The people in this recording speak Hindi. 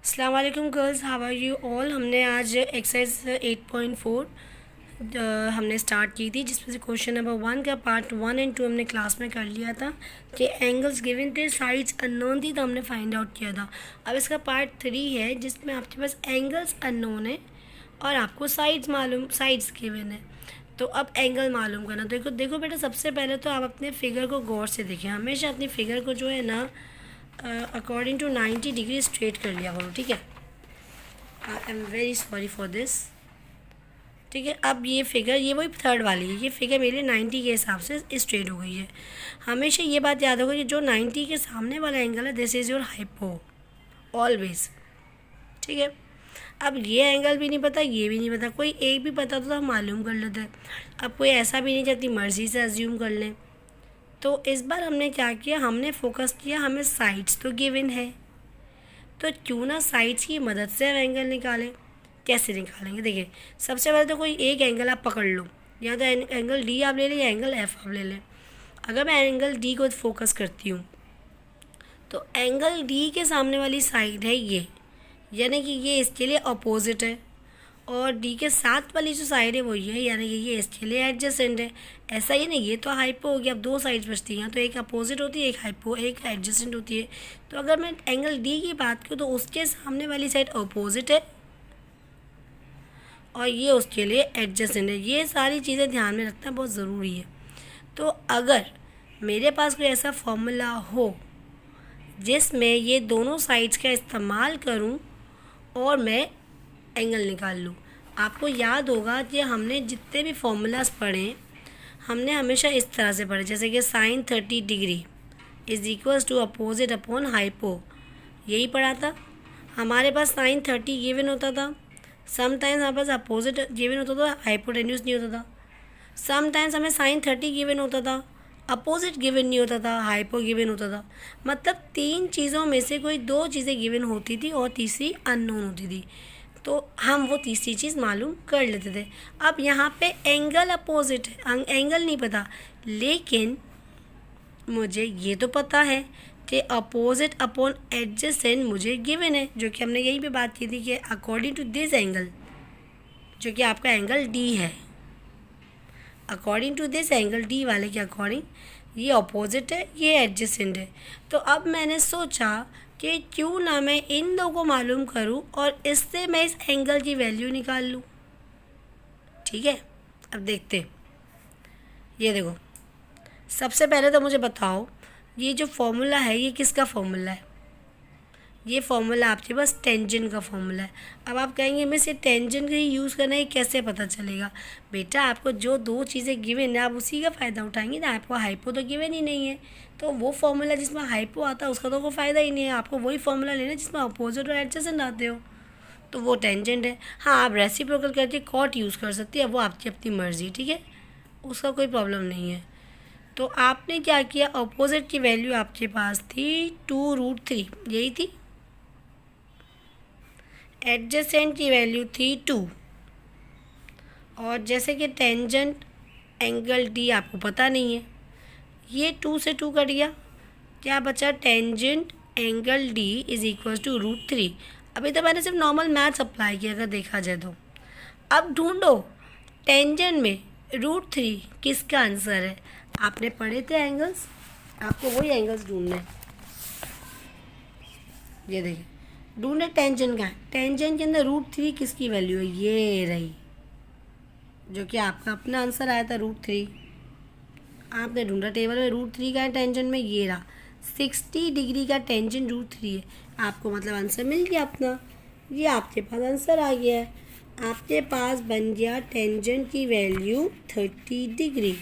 अस्सलाम वालेकुम girls, how are you all. हमने आज एक्सरसाइज 8.4 हमने स्टार्ट की थी, जिसमें से क्वेश्चन नंबर 1 का पार्ट 1 एंड 2 हमने क्लास में कर लिया था कि एंगल्स गिवन थे, साइड्स अननोन थी तो हमने फाइंड आउट किया था। अब इसका पार्ट 3 है जिसमें आपके पास एंगल्स अननोन है और आपको साइड्स गिवन है। तो अब एंगल मालूम करना। देखो बेटा, सबसे पहले तो आप अपने फिगर को गौर से देखें। हमेशा अपनी फिगर को जो है ना अकॉर्डिंग टू 90 डिग्री स्ट्रेट कर लिया करो, ठीक है। I am very sorry for this, ठीक है। अब ये फिगर, ये वही थर्ड वाली है, ये फिगर मेरे 90 के हिसाब से स्ट्रेट हो गई है। हमेशा ये बात याद होगा कि जो 90 के सामने वाला एंगल है, this is your hypo always, ठीक है। अब ये एंगल भी नहीं पता, ये भी नहीं पता, कोई एक भी पता तो हम मालूम कर लेते हैं। अब कोई ऐसा भी नहीं कि अपनी मर्ज़ी से अज्यूम कर लें। तो इस बार हमने क्या किया, हमने फोकस किया, हमें साइड्स तो गिवन है, तो क्यों ना साइड्स की मदद से हम एंगल निकालें। कैसे निकालेंगे, देखिए सबसे पहले तो कोई एक एंगल आप पकड़ लो, या तो एंगल डी आप ले लें या एंगल एफ आप ले लें। अगर मैं एंगल डी को फोकस करती हूँ तो एंगल डी के सामने वाली साइड है ये, यानी कि ये इसके लिए अपोजिट है, और डी के साथ वाली जो साइड है वो ये है, यानी कि ये इसके लिए एडजेसेंट है। ऐसा ही नहीं, ये तो हाइपो हो गया। अब दो साइड्स बचती हैं, तो एक अपोजिट होती है, एक हाइपो, एक एडजेसेंट होती है। तो अगर मैं एंगल डी की बात करूँ तो उसके सामने वाली साइड अपोजिट है और ये उसके लिए एडजेसेंट है। ये सारी चीज़ें ध्यान में रखना बहुत ज़रूरी है। तो अगर मेरे पास कोई ऐसा फॉर्मूला हो जिसमें ये दोनों साइड्स का इस्तेमाल करूं और मैं एंगल निकाल लूँ। आपको याद होगा कि हमने जितने भी फॉर्मूलाज पढ़े, हमने हमेशा इस तरह से पढ़े, जैसे कि sine 30 degree is equals to opposite upon hypo, यही पढ़ा था। हमारे पास साइन 30 गिवन होता था, समटाइम्स हमारे पास अपोजिट गिवन होता था, हाइपोटेन्यूज नहीं होता था। समटाइम्स हमें साइन 30 गिवन होता था, अपोजिट गिवन नहीं होता था, हाइपो गिवन होता था। मतलब तीन चीज़ों में से कोई दो चीज़ें गिवन होती थी और तीसरी अननोन होती थी, तो हम वो तीसरी चीज़ मालूम कर लेते थे। अब यहाँ पे एंगल अपोजिट है, एंगल नहीं पता, लेकिन मुझे ये तो पता है कि अपोजिट अपॉन एडजेसेंट मुझे गिवन है, जो कि हमने यहीं पे बात की थी कि अकॉर्डिंग टू दिस एंगल, जो कि आपका एंगल डी है, according to this angle D वाले के अकॉर्डिंग ये अपोजिट है, ये एडजेसेंट है। तो अब मैंने सोचा कि क्यों ना मैं इन दो को मालूम करूं और इससे मैं इस एंगल की वैल्यू निकाल लूं, ठीक है। अब देखते, ये देखो, सबसे पहले तो मुझे बताओ ये जो फॉर्मूला है ये किसका फॉर्मूला है। ये फॉर्मूला आपके पास टेंजेंट का फॉर्मूला है। अब आप कहेंगे मिस ये टेंजेंट का ही यूज़ करना है, कैसे पता चलेगा। बेटा आपको जो दो चीज़ें गिवन है आप उसी का फ़ायदा उठाएंगे ना। आपको हाइपो तो गिवन ही नहीं है, तो वो फॉर्मूला जिसमें हाइपो आता है उसका तो कोई फ़ायदा ही नहीं है। आपको वही फॉर्मूला लेना है जिसमें अपोजिट और एडजेसेंट आते हो, तो वो टेंजेंट है। हाँ, आप रेसिप्रोकल करके कॉट यूज़ कर सकती है, वो आपकी अपनी मर्ज़ी, ठीक है, उसका कोई प्रॉब्लम नहीं है। तो आपने क्या किया, अपोजिट की वैल्यू आपके पास थी 2√3, यही थी। एडजेसेंट की वैल्यू थी 2, और जैसे कि टेंजेंट एंगल डी आपको पता नहीं है, ये 2 से 2 कट गया, क्या बचा, tangent angle D is equal to √3। अभी तो मैंने सिर्फ नॉर्मल मैथ्स अप्लाई किया, अगर देखा जाए तो। अब ढूंढो टेंजेंट में √3 किसका आंसर है। आपने पढ़े थे एंगल्स, आपको वही एंगल्स ढूंढना है। ये देखिए, ढूंढे टेंजेंट का, टेंजेंट के अंदर √3 किसकी वैल्यू है, ये रही, जो कि आपका अपना आंसर आया था √3। आपने ढूंढा टेबल में, √3 का है टेंजेंट में, ये रहा 60 डिग्री का टेंजेंट √3 है। आपको मतलब आंसर मिल गया अपना, ये आपके पास आंसर आ गया है। आपके पास बन गया टेंजेंट की वैल्यू 30 डिग्री।